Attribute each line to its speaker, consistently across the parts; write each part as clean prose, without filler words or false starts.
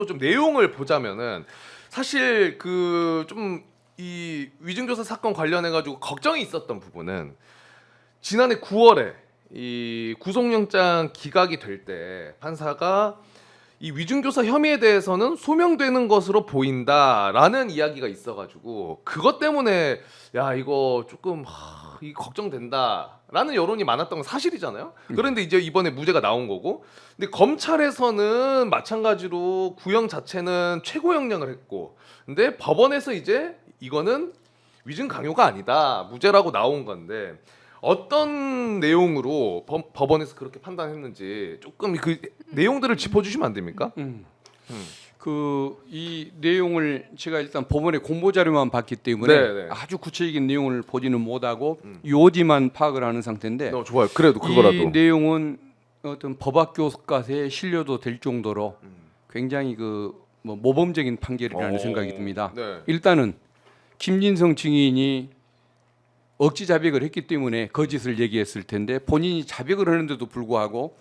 Speaker 1: 좀 내용을 보자면은 사실 그 좀 이 위증교사 사건 관련해 가지고 걱정이 있었던 부분은 지난해 9월에 이 구속영장 기각이 될 때 판사가 이 위증교사 혐의에 대해서는 소명되는 것으로 보인다라는 이야기가 있어가지고 그것 때문에 야 이거 조금 이 걱정된다라는 여론이 많았던 건 사실이잖아요. 그런데 이제 이번에 무죄가 나온 거고, 근데 검찰에서는 마찬가지로 구형 자체는 최고 형량을 했고, 근데 법원에서 이제 이거는 위증 강요가 아니다 무죄라고 나온 건데 어떤 내용으로 법원에서 그렇게 판단했는지 조금 그 내용들을 짚어주시면 안 됩니까?
Speaker 2: 그 이 내용을 제가 일단 법원의 공보 자료만 봤기 때문에
Speaker 1: 네네.
Speaker 2: 아주 구체적인 내용을 보지는 못하고 요지만 파악을 하는 상태인데
Speaker 1: 좋아요. 그래도 그거라도.
Speaker 2: 이 내용은 어떤 법학 교과서에 실려도 될 정도로 굉장히 그 뭐 모범적인 판결이라는 생각이 듭니다.
Speaker 1: 네.
Speaker 2: 일단은 김진성 증인이 억지 자백을 했기 때문에 거짓을 얘기했을 텐데 본인이 자백을 하는데도 불구하고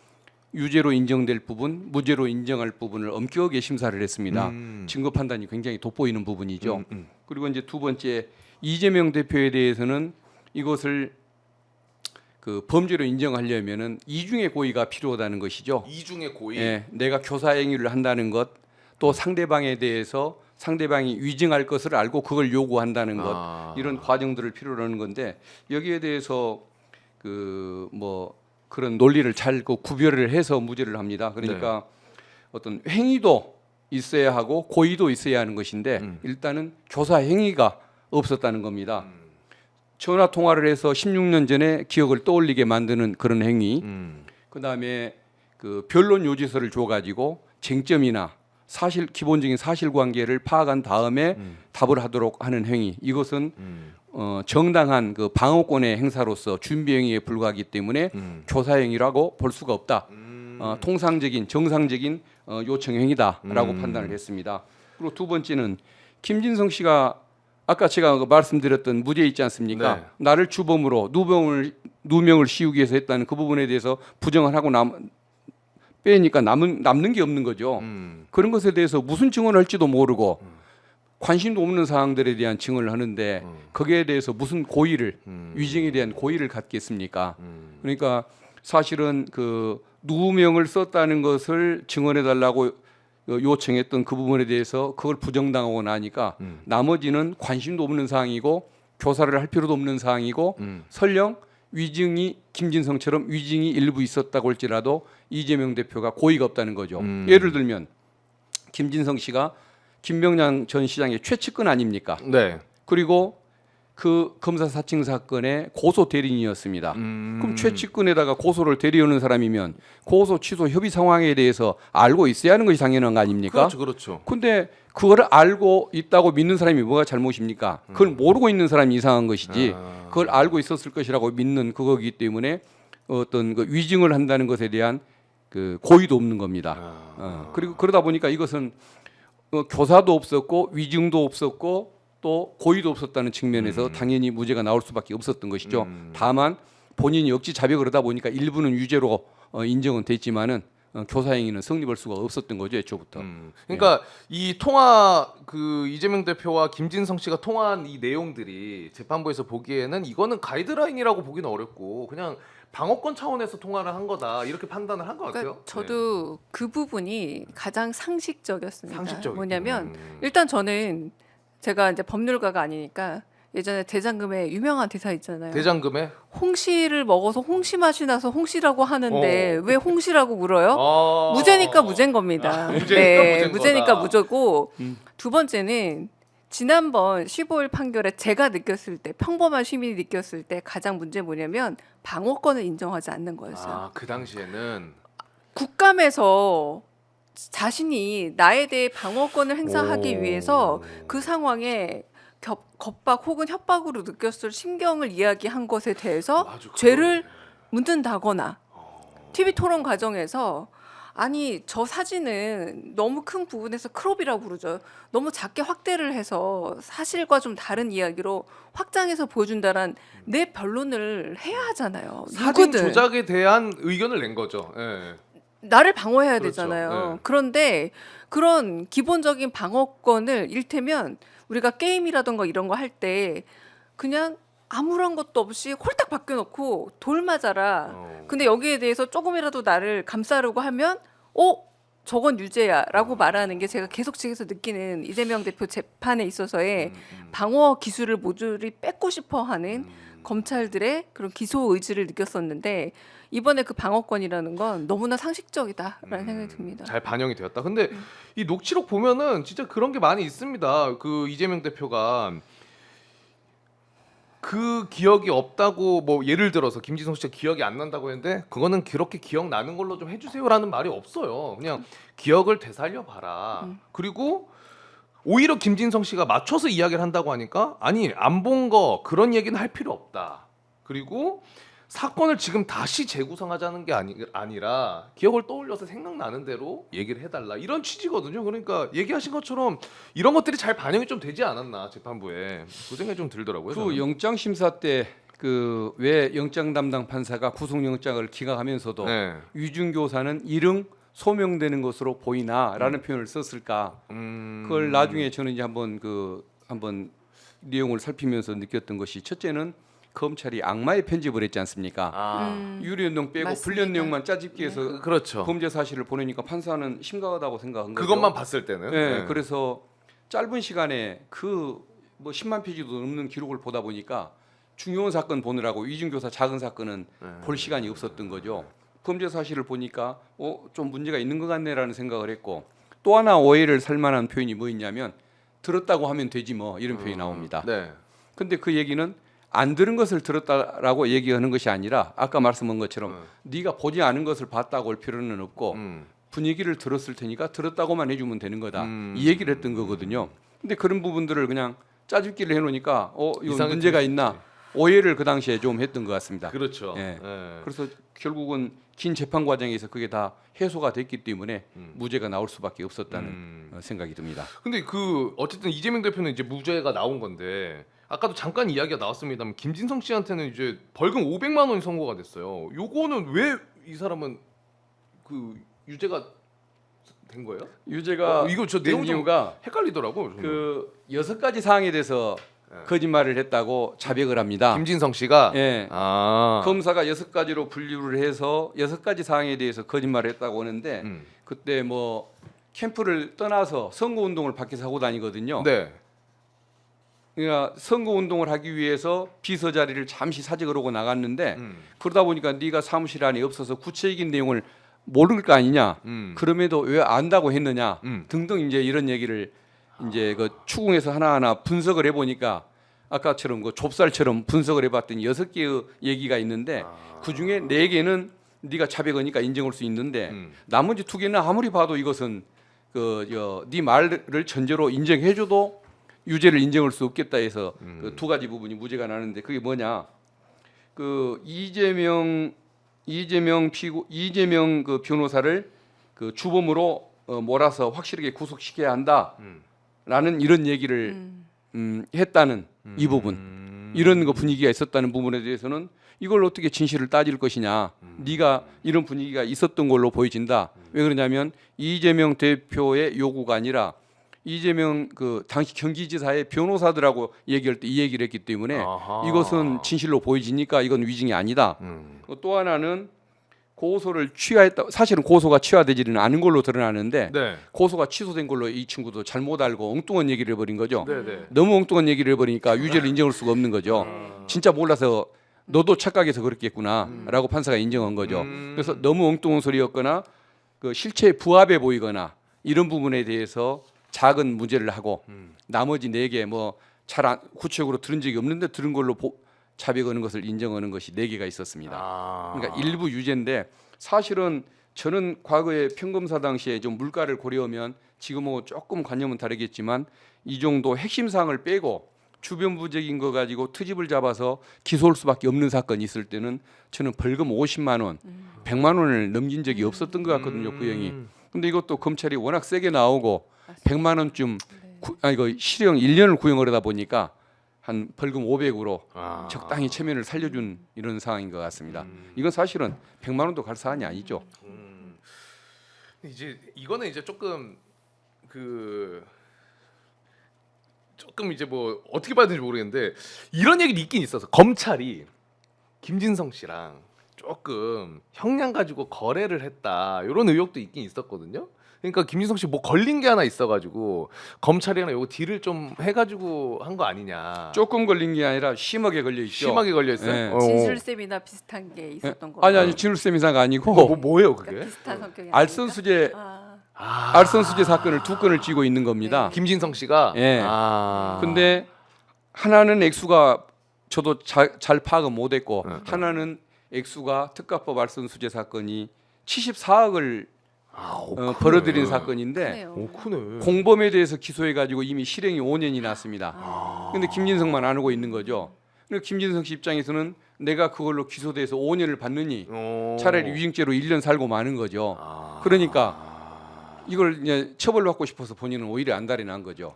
Speaker 2: 유죄로 인정될 부분, 무죄로 인정할 부분을 엄격하게 심사를 했습니다. 증거 판단이 굉장히 돋보이는 부분이죠. 그리고 이제 두 번째 이재명 대표에 대해서는 이것을 그 범죄로 인정하려면은 이중의 고의가 필요하다는 것이죠.
Speaker 1: 이중의 고의.
Speaker 2: 예, 내가 교사 행위를 한다는 것, 또 상대방에 대해서 상대방이 위증할 것을 알고 그걸 요구한다는 것, 이런 과정들을 필요로 하는 건데 여기에 대해서 그 뭐 그런 논리를 잘 그 구별을 해서 무죄를 합니다. 그러니까 어떤 행위도 있어야 하고 고의도 있어야 하는 것인데 일단은 교사 행위가 없었다는 겁니다. 전화 통화를 해서 16년 전에 기억을 떠올리게 만드는 그런 행위, 그다음에 그 변론 요지서를 줘가지고 쟁점이나 사실 기본적인 사실관계를 파악한 다음에 답을 하도록 하는 행위, 이것은 정당한 그 방어권의 행사로서 준비 행위에 불과하기 때문에 교사 행위라고 볼 수가 없다. 통상적인 정상적인 요청 행위다라고 판단을 했습니다. 그리고 두 번째는 김진성 씨가 아까 제가 말씀드렸던 무죄 있지 않습니까?
Speaker 1: 네.
Speaker 2: 나를 주범으로 누명을 씌우기 위해서 했다는 그 부분에 대해서 부정을 하고 빼니까 남는 게 없는 거죠. 그런 것에 대해서 무슨 증언을 할지도 모르고 관심도 없는 사항들에 대한 증언을 하는데 거기에 대해서 무슨 고의를 위증에 대한 고의를 갖겠습니까? 그러니까 사실은 그 누명을 썼다는 것을 증언해 달라고 요청했던 그 부분에 대해서 그걸 부정당하고 나니까 나머지는 관심도 없는 사항이고 교사를 할 필요도 없는 사항이고 설령 위증이 김진성처럼 위증이 일부 있었다고 할지라도 이재명 대표가 고의가 없다는 거죠. 예를 들면 김진성 씨가 김병장 전 시장의 최측근 아닙니까?
Speaker 1: 네.
Speaker 2: 그리고 그 검사 사칭 사건의 고소 대리인이었습니다. 그럼 최측근에다가 고소를 대리하는 사람이면 고소 취소 협의 상황에 대해서 알고 있어야 하는 것이 당연한 거 아닙니까?
Speaker 1: 그렇죠, 그렇죠.
Speaker 2: 근데 그거를 알고 있다고 믿는 사람이 뭐가 잘못입니까? 그걸 모르고 있는 사람이 이상한 것이지 그걸 알고 있었을 것이라고 믿는 그거기 때문에 어떤 그 위증을 한다는 것에 대한 그 고의도 없는 겁니다. 그리고 그러다 보니까 이것은 교사도 없었고 위증도 없었고 또 고의도 없었다는 측면에서 당연히 무죄가 나올 수밖에 없었던 것이죠. 다만 본인이 억지 자백을 하다 보니까 일부는 유죄로 인정은 됐지만은 교사 행위는 성립할 수가 없었던 거죠, 애초부터.
Speaker 1: 그러니까 이 통화 그 이재명 대표와 김진성 씨가 통화한 이 내용들이 재판부에서 보기에는 이거는 가이드라인이라고 보기는 어렵고 그냥 방어권 차원에서 통화를 한 거다 이렇게 판단을 한 것 같아요.
Speaker 3: 그러니까 저도 그 부분이 가장 상식적이었습니다.
Speaker 1: 상식적이고.
Speaker 3: 뭐냐면 일단 저는 제가 이제 법률가가 아니니까 예전에 대장금에 유명한 대사 있잖아요.
Speaker 1: 대장금에
Speaker 3: 홍시를 먹어서 홍시 맛이 나서 홍시라고 하는데 왜 홍시라고 물어요?
Speaker 1: 아.
Speaker 3: 무죄니까 무죄인 겁니다.
Speaker 1: 무죄니까 무죄인
Speaker 3: 무죄니까
Speaker 1: 거다.
Speaker 3: 무죄고 두 번째는 지난번 15일 판결에 제가 느꼈을 때 평범한 시민이 느꼈을 때 가장 문제 뭐냐면 방어권을 인정하지 않는 거였어요.
Speaker 1: 그 당시에는
Speaker 3: 국감에서 자신이 나에 대해 방어권을 행사하기 위해서 그 상황에 겁박 혹은 협박으로 느꼈을 심경을 이야기한 것에 대해서
Speaker 1: 맞아, 그거네.
Speaker 3: 죄를 묻는다거나 TV 토론 과정에서 아니 저 사진은 너무 큰 부분에서 크롭이라고 부르죠. 너무 작게 확대를 해서 사실과 좀 다른 이야기로 확장해서 보여준다는 내 변론을 해야 하잖아요.
Speaker 1: 사진
Speaker 3: 누구든.
Speaker 1: 조작에 대한 의견을 낸 거죠. 예.
Speaker 3: 나를 방어해야
Speaker 1: 그렇죠.
Speaker 3: 되잖아요.
Speaker 1: 네.
Speaker 3: 그런데 그런 기본적인 방어권을 일테면 우리가 게임이라던가 이런 거 할 때 그냥 아무런 것도 없이 홀딱 바뀌어놓고 돌 맞아라. 근데 여기에 대해서 조금이라도 나를 감싸려고 하면 저건 유죄야라고 말하는 게 제가 계속 측에서 느끼는 이재명 대표 재판에 있어서의 방어 기술을 모조리 뺏고 싶어하는 검찰들의 그런 기소 의지를 느꼈었는데 이번에 그 방어권이라는 건 너무나 상식적이다라는 생각이 듭니다.
Speaker 1: 잘 반영이 되었다. 근데 이 녹취록 보면은 진짜 그런 게 많이 있습니다. 그 이재명 대표가 그 기억이 없다고 뭐 예를 들어서 김지성 씨가 기억이 안 난다고 했는데 그거는 그렇게 기억나는 걸로 좀 해주세요라는 말이 없어요. 그냥 기억을 되살려 봐라. 그리고 오히려 김진성 씨가 맞춰서 이야기를 한다고 하니까 아니 안 본 거 그런 얘기는 할 필요 없다. 그리고 사건을 지금 다시 재구성하자는 게 아니라 기억을 떠올려서 생각나는 대로 얘기를 해달라 이런 취지거든요. 그러니까 얘기하신 것처럼 이런 것들이 잘 반영이 좀 되지 않았나 재판부에 그 생각이 좀 들더라고요.
Speaker 2: 그
Speaker 1: 저는.
Speaker 2: 영장 심사 때 그 왜 영장 담당 판사가 구속영장을 기각하면서도
Speaker 1: 네.
Speaker 2: 위중교사는 일응 소명되는 것으로 보이나라는 표현을 썼을까? 그걸 나중에 저는 이제 한번 내용을 살피면서 느꼈던 것이 첫째는 검찰이 악마의 편집을 했지 않습니까? 유리운동 빼고
Speaker 3: 맞습니다.
Speaker 2: 불련 내용만 짜집기 해서
Speaker 1: 그렇죠.
Speaker 2: 범죄 사실을 보내니까 판사는 심각하다고 생각한 거죠.
Speaker 1: 그것만 봤을 때는.
Speaker 2: 네, 그래서 짧은 시간에 그 뭐 10만 페이지도 넘는 기록을 보다 보니까 중요한 사건 보느라고 위중교사 작은 사건은 볼 시간이 없었던 거죠. 범죄 사실을 보니까 좀 문제가 있는 것 같네라는 생각을 했고 또 하나 오해를 살 만한 표현이 뭐 있냐면 들었다고 하면 되지 뭐 이런 표현이 나옵니다.
Speaker 1: 네.
Speaker 2: 근데 그 얘기는 안 들은 것을 들었다라고 얘기하는 것이 아니라 아까 말씀한 것처럼 네가 보지 않은 것을 봤다고 할 필요는 없고 분위기를 들었을 테니까 들었다고만 해주면 되는 거다. 이 얘기를 했던 거거든요. 근데 그런 부분들을 그냥 짜집기를 해놓으니까 이거
Speaker 1: 이상하게
Speaker 2: 문제가
Speaker 1: 들릴 수
Speaker 2: 있나 오해를 그 당시에 좀 했던 것 같습니다.
Speaker 1: 그렇죠.
Speaker 2: 예.
Speaker 1: 예.
Speaker 2: 그래서 결국은 긴 재판 과정에서 그게 다 해소가 됐기 때문에 무죄가 나올 수밖에 없었다는 생각이 듭니다.
Speaker 1: 근데 그 어쨌든 이재명 대표는 이제 무죄가 나온 건데 아까도 잠깐 이야기가 나왔습니다만 김진성 씨한테는 이제 벌금 500만 원이 선고가 됐어요. 요거는 왜 이 사람은 그 유죄가 된 거예요?
Speaker 2: 유죄가
Speaker 1: 이거 저
Speaker 2: 된
Speaker 1: 내용 좀
Speaker 2: 이유가
Speaker 1: 헷갈리더라고. 저는.
Speaker 2: 그 6가지 사항에 대해서 거짓말을 했다고 자백을 합니다.
Speaker 1: 김진성 씨가
Speaker 2: 예.
Speaker 1: 아.
Speaker 2: 검사가 6가지로 분류를 해서 6가지 사항에 대해서 거짓말을 했다고 하는데 그때 뭐 캠프를 떠나서 선거 운동을 밖에서 하고 다니거든요.
Speaker 1: 네.
Speaker 2: 그러니까 선거 운동을 하기 위해서 비서 자리를 잠시 사직을 하고 나갔는데 그러다 보니까 네가 사무실 안에 없어서 구체적인 내용을 모를 거 아니냐. 그럼에도 왜 안다고 했느냐 등등 이제 이런 얘기를 이제 그 추궁해서 하나하나 분석을 해보니까 아까처럼 그 좁쌀처럼 분석을 해봤더니 6개의 얘기가 있는데 그 중에 4개는 네가 자백하니까 인정할 수 있는데 나머지 2개는 아무리 봐도 이것은 네 말을 전제로 인정해줘도 유죄를 인정할 수 없겠다 해서 그 2가지 부분이 무죄가 나는데 그게 뭐냐? 그 이재명 그 변호사를 그 주범으로 몰아서 확실하게 구속시켜야 한다라는 이런 얘기를 했다는 이 부분 이런 거 분위기가 있었다는 부분에 대해서는 이걸 어떻게 진실을 따질 것이냐 네가 이런 분위기가 있었던 걸로 보여진다. 왜 그러냐면 이재명 대표의 요구가 아니라 이재명 그 당시 경기지사의 변호사들하고 얘기할 때 이 얘기를 했기 때문에
Speaker 1: 아하.
Speaker 2: 이것은 진실로 보여지니까 이건 위증이 아니다. 또 하나는 고소를 취하했다. 사실은 고소가 취하되지는 않은 걸로 드러나는데
Speaker 1: 네.
Speaker 2: 고소가 취소된 걸로 이 친구도 잘못 알고 엉뚱한 얘기를 해버린 거죠.
Speaker 1: 네, 네.
Speaker 2: 너무 엉뚱한 얘기를 해버리니까 유죄를 인정할 수가 없는 거죠. 진짜 몰라서 너도 착각해서 그랬겠구나라고 판사가 인정한 거죠. 그래서 너무 엉뚱한 소리였거나 그 실체에 부합해 보이거나 이런 부분에 대해서 작은 무죄를 하고 나머지 4개 뭐 잘 구체적으로 들은 적이 없는데 들은 걸로 자백하는 것을 인정하는 것이 4개가 있었습니다. 그러니까 일부 유죄인데 사실은 저는 과거에 평검사 당시에 좀 물가를 고려하면 지금하고 조금 관념은 다르겠지만 이 정도 핵심 사항을 빼고 주변부적인 거 가지고 트집을 잡아서 기소할 수밖에 없는 사건이 있을 때는 저는 벌금 50만 원, 100만 원을 넘긴 적이 없었던 것 같거든요, 구형이. 근데 이것도 검찰이 워낙 세게 나오고 100만 원쯤 이거 실형 1년을 구형을 하다 보니까 한 벌금 500으로 적당히 체면을 살려준 이런 상황인 것 같습니다. 이건 사실은 100만 원도 갈 사안이 아니죠.
Speaker 1: 이제 이거는 이제 조금 이제 뭐 어떻게 봐야 되는지 모르겠는데 이런 얘기도 있긴 있어서 검찰이 김진성 씨랑 조금 형량 가지고 거래를 했다 이런 의혹도 있긴 있었거든요. 그러니까 김진성 씨 뭐 걸린 게 하나 있어가지고 검찰이랑 요거 딜을 좀 해가지고 한 거 아니냐.
Speaker 2: 조금 걸린 게 아니라 심하게 걸려 있죠.
Speaker 1: 심하게 걸려 있어요.
Speaker 2: 네.
Speaker 3: 진술쌤이나 비슷한 게 있었던 거.
Speaker 2: 아니 진울쌤이사가 아니고
Speaker 1: 뭐예요 그게?
Speaker 3: 그러니까 비슷한 성격이
Speaker 2: 알선수재
Speaker 3: 아,
Speaker 2: 알선수재 사건을 두 건을 쥐고 있는 겁니다.
Speaker 1: 김진성 씨가.
Speaker 2: 예. 근데 하나는 액수가 저도 잘 파악은 못했고 하나는 액수가 특가법 알선수재 사건이 74억을 벌어들인 사건인데
Speaker 3: 그래요.
Speaker 1: 오 크네.
Speaker 2: 공범에 대해서 기소해가지고 이미 실형이 5년이 났습니다. 근데 김진성만 안 하고 있는 거죠. 근데 김진성 씨 입장에서는 내가 그걸로 기소돼서 5년을 받느니 차라리 위증죄로 1년 살고 마는 거죠. 그러니까 이걸 이제 처벌받고 싶어서 본인은 오히려 안달이 난 거죠.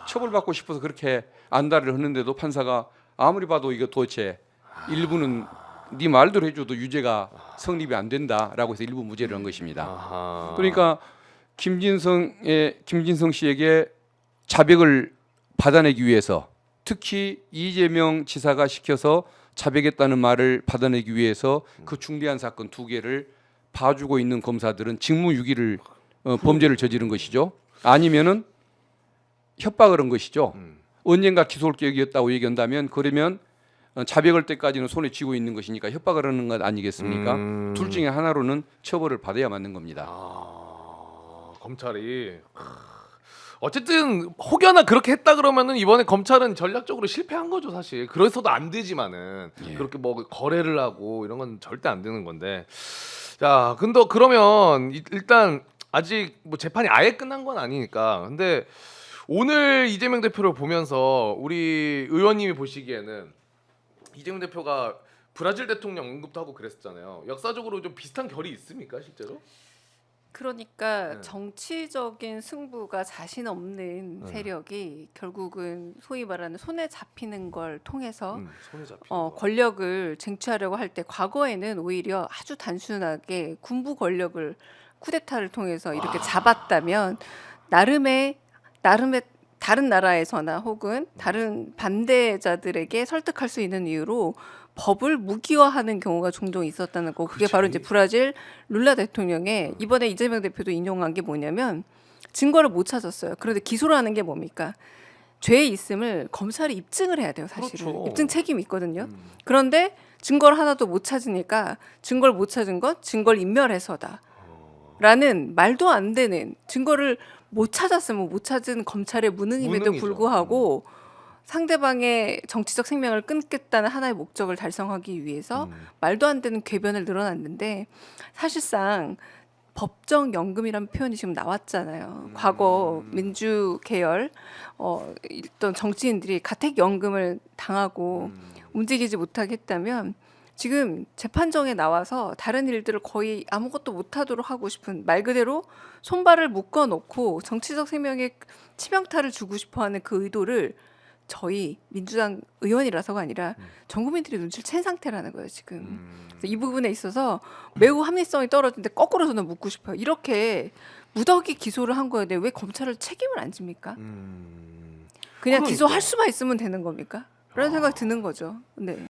Speaker 2: 처벌받고 싶어서 그렇게 안달을 하는데도 판사가 아무리 봐도 이거 도대체 일부는 네 말대로 해줘도 유죄가 성립이 안 된다라고 해서 일부 무죄를 한 것입니다. 그러니까 김진성 씨에게 자백을 받아내기 위해서 특히 이재명 지사가 시켜서 자백했다는 말을 받아내기 위해서 그 중대한 사건 두 개를 봐주고 있는 검사들은 직무유기를 범죄를 저지른 것이죠. 아니면은 협박을 한 것이죠. 언젠가 기소할 계획이었다고 얘기한다면 그러면 자백할 때까지는 손에 쥐고 있는 것이니까 협박을 하는 것 아니겠습니까? 둘 중에 하나로는 처벌을 받아야 맞는 겁니다.
Speaker 1: 검찰이 어쨌든 혹여나 그렇게 했다 그러면은 이번에 검찰은 전략적으로 실패한 거죠 사실. 그래서도 안 되지만은 그렇게 뭐 거래를 하고 이런 건 절대 안 되는 건데. 자, 근데 그러면 일단 아직 뭐 재판이 아예 끝난 건 아니니까. 근데 오늘 이재명 대표를 보면서 우리 의원님이 보시기에는 이재명 대표가 브라질 대통령 언급도 하고 그랬었잖아요. 역사적으로 좀 비슷한 결이 있습니까 실제로?
Speaker 3: 그러니까
Speaker 1: 네.
Speaker 3: 정치적인 승부가 자신 없는 세력이 결국은 소위 말하는 손에 잡히는 걸 통해서
Speaker 1: 손에 잡히는 거.
Speaker 3: 권력을 쟁취하려고 할 때 과거에는 오히려 아주 단순하게 군부 권력을 쿠데타를 통해서 이렇게 잡았다면 나름의 다른 나라에서나 혹은 다른 반대자들에게 설득할 수 있는 이유로 법을 무기화하는 경우가 종종 있었다는 거. 그게 바로 이제 브라질 룰라 대통령의 이번에 이재명 대표도 인용한 게 뭐냐면 증거를 못 찾았어요. 그런데 기소를 하는 게 뭡니까? 죄의 있음을 검찰이 입증을 해야 돼요. 사실은
Speaker 1: 그렇죠.
Speaker 3: 입증 책임이 있거든요. 그런데 증거를 하나도 못 찾으니까 증거를 못 찾은 건 증거를 인멸해서다. 라는 말도 안 되는 증거를 못 찾았으면 못 찾은 검찰의 무능임에도
Speaker 1: 무능이죠.
Speaker 3: 불구하고 상대방의 정치적 생명을 끊겠다는 하나의 목적을 달성하기 위해서 말도 안 되는 궤변을 늘어났는데 사실상 법정연금이라는 표현이 지금 나왔잖아요. 과거 민주 계열 어떤 정치인들이 가택연금을 당하고 움직이지 못하게 했다면 지금 재판정에 나와서 다른 일들을 거의 아무것도 못하도록 하고 싶은 말 그대로 손발을 묶어놓고 정치적 생명에 치명타를 주고 싶어하는 그 의도를 저희 민주당 의원이라서가 아니라 전 국민들이 눈치를 챈 상태라는 거예요 지금. 그래서 이 부분에 있어서 매우 합리성이 떨어지는데 거꾸로 저는 묻고 싶어요. 이렇게 무더기 기소를 한 거에 대해 왜 검찰을 책임을 안 집니까? 그냥
Speaker 1: 그러니까.
Speaker 3: 기소할 수만 있으면 되는 겁니까? 그런 생각이 드는 거죠. 네.